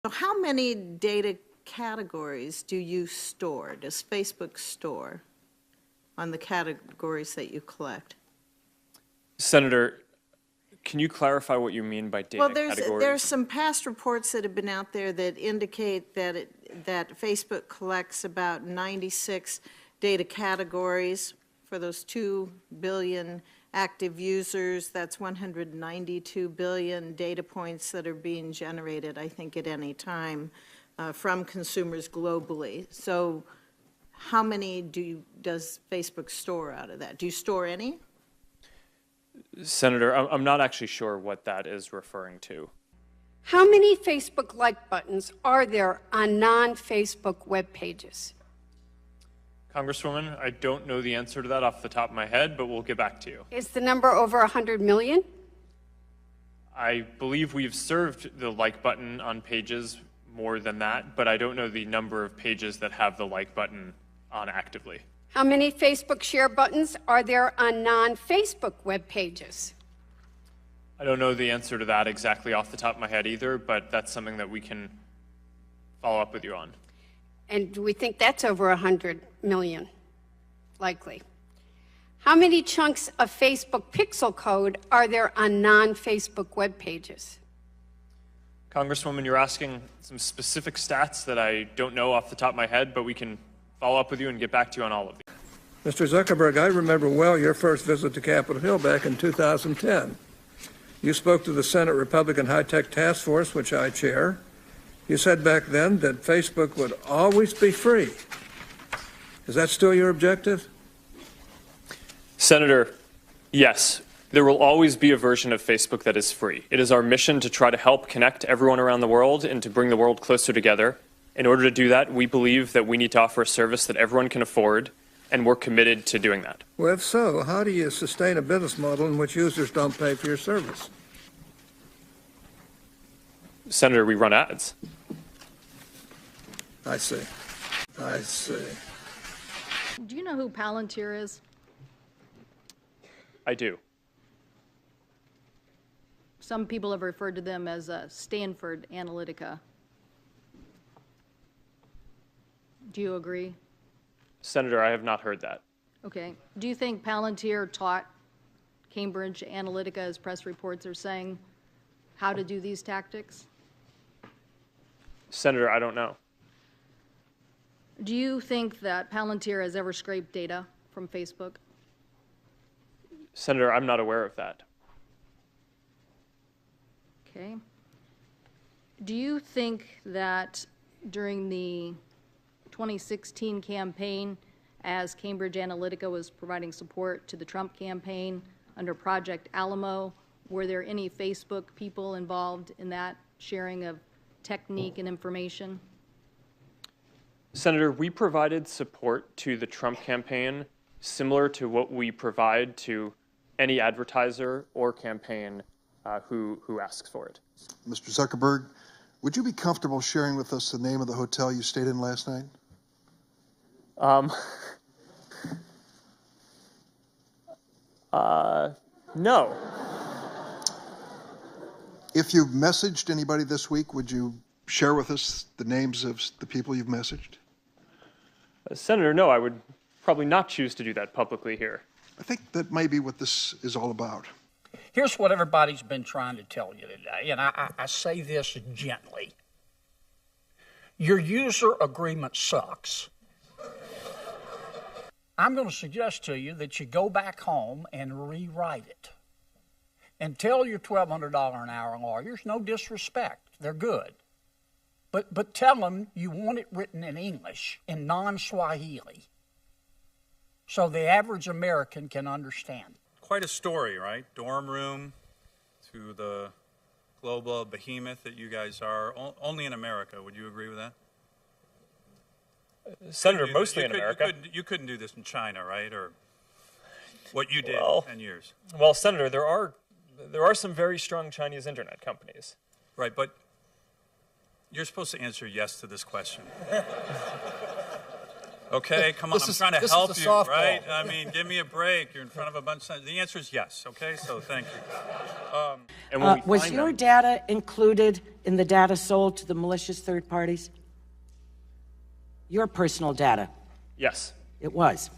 So how many data categories do you store, does Facebook store on the categories that you collect? Senator, can you clarify what you mean by data categories? Well, there's some past reports that have been out there that indicate that Facebook collects about 96 data categories for those 2 billion active users. That's 192 billion data points that are being generated, I think, at any time from consumers globally. So how many does Facebook store out of that? Do you store any? Senator, I'm not actually sure what that is referring to. How many Facebook like buttons are there on non-Facebook web pages? Congresswoman, I don't know the answer to that off the top of my head, but we'll get back to you. Is the number over 100 million? I believe we've served the like button on pages more than that, but I don't know the number of pages that have the like button on actively. How many Facebook share buttons are there on non-Facebook web pages? I don't know the answer to that exactly off the top of my head either, but that's something that we can follow up with you on. And do we think that's over 100 million? Likely. How many chunks of Facebook pixel code are there on non-Facebook web pages? Congresswoman, you're asking some specific stats that I don't know off the top of my head, but we can follow up with you and get back to you on all of these. Mr. Zuckerberg, I remember well your first visit to Capitol Hill back in 2010. You spoke to the Senate Republican High-Tech Task Force, which I chair. You said back then that Facebook would always be free. Is that still your objective? Senator, yes, there will always be a version of Facebook that is free. It is our mission to try to help connect everyone around the world and to bring the world closer together. In order to do that, we believe that we need to offer a service that everyone can afford, and we're committed to doing that. Well, if so, how do you sustain a business model in which users don't pay for your service? Senator, we run ads. I see. I see. Do you know who Palantir is? I do. Some people have referred to them as Stanford Analytica. Do you agree? Senator, I have not heard that. Okay. Do you think Palantir taught Cambridge Analytica, as press reports are saying, how to do these tactics? Senator, I don't know. Do you think that Palantir has ever scraped data from Facebook? Senator, I'm not aware of that. Okay. Do you think that during the 2016 campaign, as Cambridge Analytica was providing support to the Trump campaign under Project Alamo, were there any Facebook people involved in that sharing of technique and information? Senator, we provided support to the Trump campaign similar to what we provide to any advertiser or campaign who asks for it. Mr. Zuckerberg, would you be comfortable sharing with us the name of the hotel you stayed in last night? No. If you've messaged anybody this week, would you share with us the names of the people you've messaged? Senator, no, I would probably not choose to do that publicly here. I think that may be what this is all about. Here's what everybody's been trying to tell you today, and I say this gently. Your user agreement sucks. I'm going to suggest to you that you go back home and rewrite it. And tell your $1,200 an hour lawyers, no disrespect, they're good. But tell them you want it written in English, in non-Swahili, so the average American can understand. Quite a story, right? Dorm room to the global behemoth that you guys are, only in America. Would you agree with that? Senator, mostly in America. You couldn't do this in China, right? Or what you did in 10 years. Well, Senator, there are some very strong Chinese internet companies. Right, but you're supposed to answer yes to this question. Okay, come on, I'm trying to help you, right? I mean, give me a break. You're in front of a bunch of... The answer is yes, okay? So thank you. And when we Was find your them, data included in the data sold to the malicious third parties? Your personal data? yes. It was.